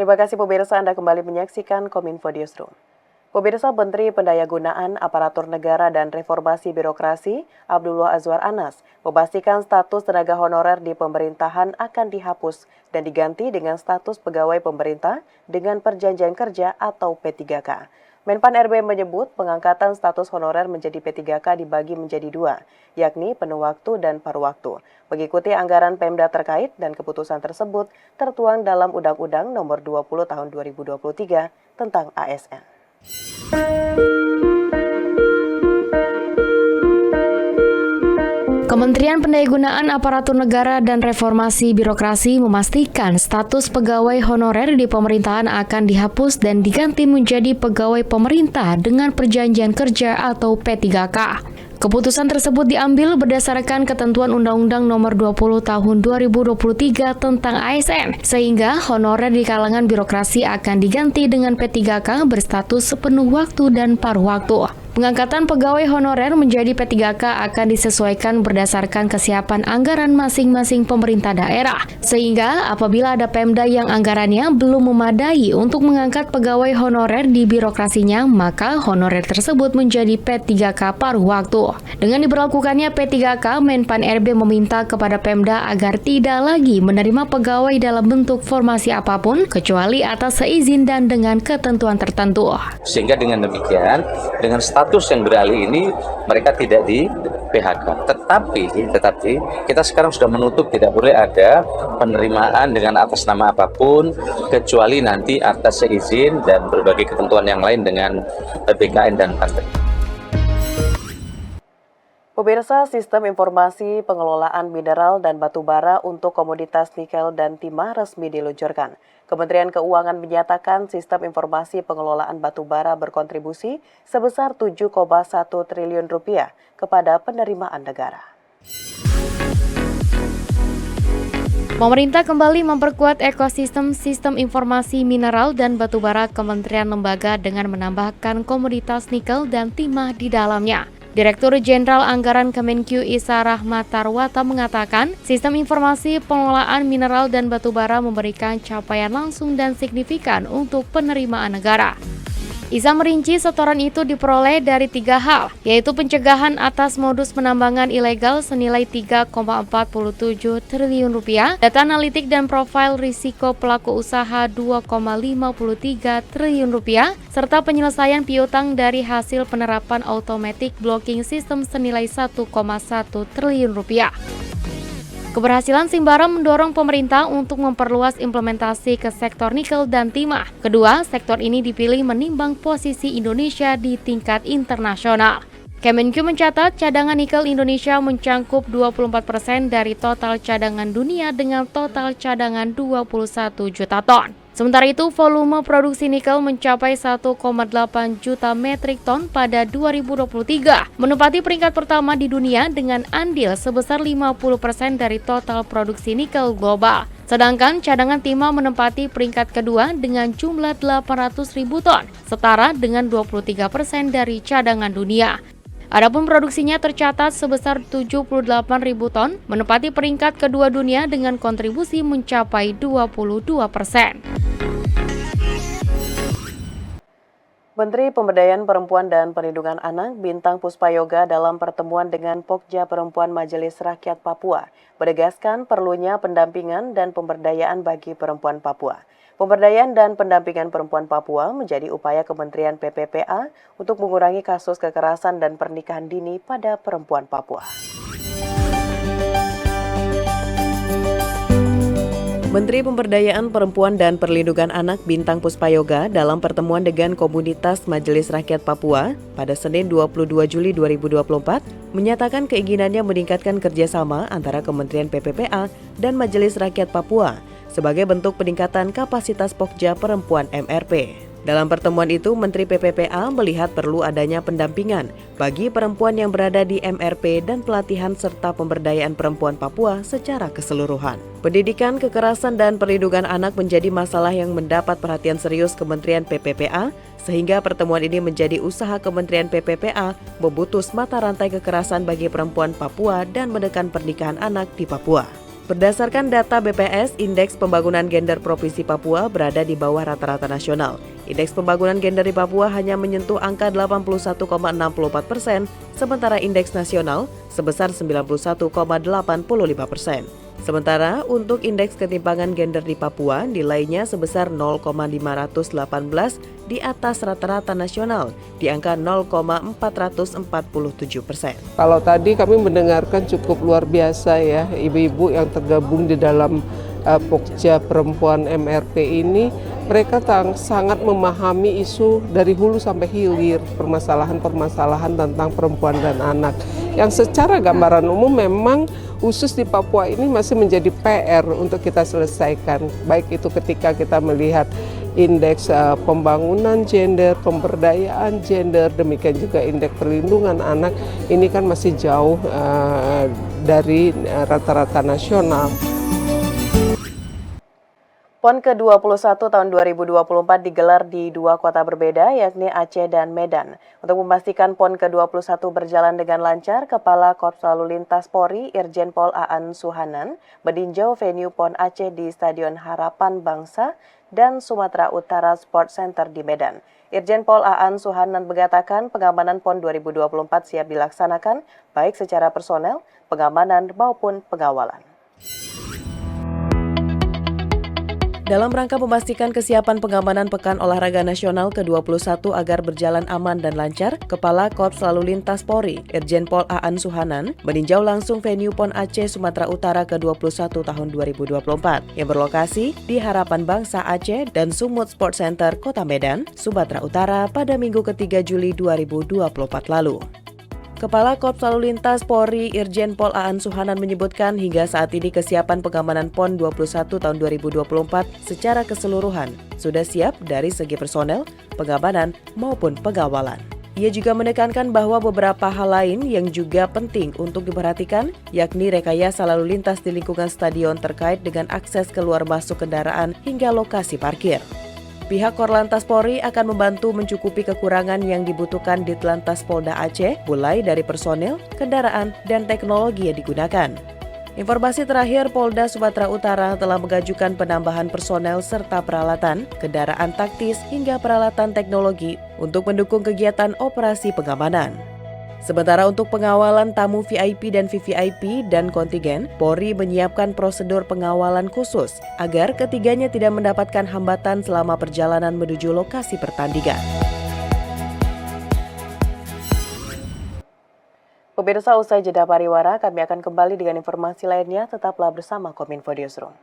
Terima kasih pemirsa, Anda kembali menyaksikan Kominfo Newsroom. Pemirsa, Menteri Pendayagunaan Aparatur Negara dan Reformasi Birokrasi Abdullah Azwar Anas memastikan status tenaga honorer di pemerintahan akan dihapus dan diganti dengan status pegawai pemerintah dengan perjanjian kerja atau P3K. Menpan RB menyebut pengangkatan status honorer menjadi P3K dibagi menjadi dua, yakni penuh waktu dan paruh waktu. Mengikuti anggaran Pemda terkait dan keputusan tersebut tertuang dalam Undang-Undang Nomor 20 Tahun 2023 tentang ASN. Kementerian Pendayagunaan Aparatur Negara dan Reformasi Birokrasi memastikan status pegawai honorer di pemerintahan akan dihapus dan diganti menjadi pegawai pemerintah dengan perjanjian kerja atau P3K. Keputusan tersebut diambil berdasarkan ketentuan Undang-Undang Nomor 20 Tahun 2023 tentang ASN, sehingga honorer di kalangan birokrasi akan diganti dengan P3K berstatus sepenuh waktu dan paruh waktu. Pengangkatan pegawai honorer menjadi P3K akan disesuaikan berdasarkan kesiapan anggaran masing-masing pemerintah daerah, sehingga apabila ada Pemda yang anggarannya belum memadai untuk mengangkat pegawai honorer di birokrasinya, maka honorer tersebut menjadi P3K paruh waktu. Dengan diberlakukannya P3K, Menpan RB meminta kepada Pemda agar tidak lagi menerima pegawai dalam bentuk formasi apapun, kecuali atas seizin dan dengan ketentuan tertentu. Sehingga dengan demikian, dengan status yang beralih ini mereka tidak di PHK. Tetapi kita sekarang sudah menutup, tidak boleh ada penerimaan dengan atas nama apapun kecuali nanti atas seizin dan berbagai ketentuan yang lain dengan BKN dan partai. Pemirsa, Sistem Informasi Pengelolaan Mineral dan Batubara untuk komoditas nikel dan timah resmi diluncurkan. Kementerian Keuangan menyatakan Sistem Informasi Pengelolaan Batubara berkontribusi sebesar 7,1 triliun rupiah kepada penerimaan negara. Pemerintah kembali memperkuat ekosistem sistem informasi mineral dan batubara Kementerian Lembaga dengan menambahkan komoditas nikel dan timah di dalamnya. Direktur Jenderal Anggaran Kemenkyu Isa Rahmatarwata mengatakan, sistem informasi pengelolaan mineral dan batubara memberikan capaian langsung dan signifikan untuk penerimaan negara. Isa merinci setoran itu diperoleh dari 3 hal, yaitu pencegahan atas modus penambangan ilegal senilai 3,47 triliun rupiah, data analitik dan profil risiko pelaku usaha 2,53 triliun rupiah, serta penyelesaian piutang dari hasil penerapan automatic blocking system senilai 1,1 triliun rupiah. Keberhasilan Simbara mendorong pemerintah untuk memperluas implementasi ke sektor nikel dan timah. Kedua, sektor ini dipilih menimbang posisi Indonesia di tingkat internasional. Kemenkyu mencatat cadangan nikel Indonesia mencangkup 24% dari total cadangan dunia dengan total cadangan 21 juta ton. Sementara itu, volume produksi nikel mencapai 1,8 juta metrik ton pada 2023, menempati peringkat pertama di dunia dengan andil sebesar 50% dari total produksi nikel global. Sedangkan cadangan timah menempati peringkat kedua dengan jumlah 800.000 ton, setara dengan 23% dari cadangan dunia. Adapun produksinya tercatat sebesar 78.000 ton, menempati peringkat kedua dunia dengan kontribusi mencapai 22%. Menteri Pemberdayaan Perempuan dan Perlindungan Anak Bintang Puspayoga dalam pertemuan dengan Pokja Perempuan Majelis Rakyat Papua menegaskan perlunya pendampingan dan pemberdayaan bagi perempuan Papua. Pemberdayaan dan pendampingan perempuan Papua menjadi upaya Kementerian PPPA untuk mengurangi kasus kekerasan dan pernikahan dini pada perempuan Papua. Menteri Pemberdayaan Perempuan dan Perlindungan Anak Bintang Puspayoga dalam pertemuan dengan komunitas Majelis Rakyat Papua pada Senin 22 Juli 2024 menyatakan keinginannya meningkatkan kerjasama antara Kementerian PPPA dan Majelis Rakyat Papua sebagai bentuk peningkatan kapasitas Pokja Perempuan MRP. Dalam pertemuan itu, Menteri PPPA melihat perlu adanya pendampingan bagi perempuan yang berada di MRP dan pelatihan serta pemberdayaan perempuan Papua secara keseluruhan. Pendidikan, kekerasan, dan perlindungan anak menjadi masalah yang mendapat perhatian serius Kementerian PPPA, sehingga pertemuan ini menjadi usaha Kementerian PPPA memutus mata rantai kekerasan bagi perempuan Papua dan menekan pernikahan anak di Papua. Berdasarkan data BPS, Indeks Pembangunan Gender Provinsi Papua berada di bawah rata-rata nasional. Indeks Pembangunan Gender di Papua hanya menyentuh angka 81,64%, sementara indeks nasional sebesar 91,85%. Sementara untuk indeks ketimpangan gender di Papua nilainya sebesar 0,518 di atas rata-rata nasional di angka 0,447%. Kalau tadi kami mendengarkan cukup luar biasa ya, ibu-ibu yang tergabung di dalam Pokja Perempuan MRP ini, mereka sangat memahami isu dari hulu sampai hilir, permasalahan-permasalahan tentang perempuan dan anak. Yang secara gambaran umum memang khusus di Papua ini masih menjadi PR untuk kita selesaikan. Baik itu ketika kita melihat indeks pembangunan gender, pemberdayaan gender, demikian juga indeks perlindungan anak, ini kan masih jauh dari rata-rata nasional. PON ke-21 tahun 2024 digelar di dua kota berbeda, yakni Aceh dan Medan. Untuk memastikan PON ke-21 berjalan dengan lancar, Kepala Korps Lalu Lintas Polri Irjen Pol Aan Suhanan meninjau venue PON Aceh di Stadion Harapan Bangsa dan Sumatera Utara Sport Center di Medan. Irjen Pol Aan Suhanan mengatakan pengamanan PON 2024 siap dilaksanakan, baik secara personel, pengamanan maupun pengawalan. Dalam rangka memastikan kesiapan pengamanan Pekan Olahraga Nasional ke-21 agar berjalan aman dan lancar, Kepala Korps Lalu Lintas Polri, Irjen Pol Aan Suhanan, meninjau langsung venue PON Aceh Sumatera Utara ke-21 tahun 2024 yang berlokasi di Harapan Bangsa Aceh dan Sumut Sport Center, Kota Medan, Sumatera Utara pada Minggu ke-3 Juli 2024 lalu. Kepala Korps Lalu Lintas Polri Irjen Pol Aan Suhanan menyebutkan hingga saat ini kesiapan pengamanan PON 21 tahun 2024 secara keseluruhan sudah siap dari segi personel, pengamanan maupun pengawalan. Ia juga menekankan bahwa beberapa hal lain yang juga penting untuk diperhatikan, yakni rekayasa lalu lintas di lingkungan stadion terkait dengan akses keluar masuk kendaraan hingga lokasi parkir. Pihak Korlantas Polri akan membantu mencukupi kekurangan yang dibutuhkan di Telantas Polda Aceh, mulai dari personel, kendaraan, dan teknologi yang digunakan. Informasi terakhir, Polda Sumatera Utara telah mengajukan penambahan personel serta peralatan, kendaraan taktis, hingga peralatan teknologi untuk mendukung kegiatan operasi pengamanan. Sementara untuk pengawalan tamu VIP dan VVIP dan kontingen, Polri menyiapkan prosedur pengawalan khusus agar ketiganya tidak mendapatkan hambatan selama perjalanan menuju lokasi pertandingan. Pemirsa, usai jeda pariwara, kami akan kembali dengan informasi lainnya. Tetaplah bersama Kominfo Newsroom.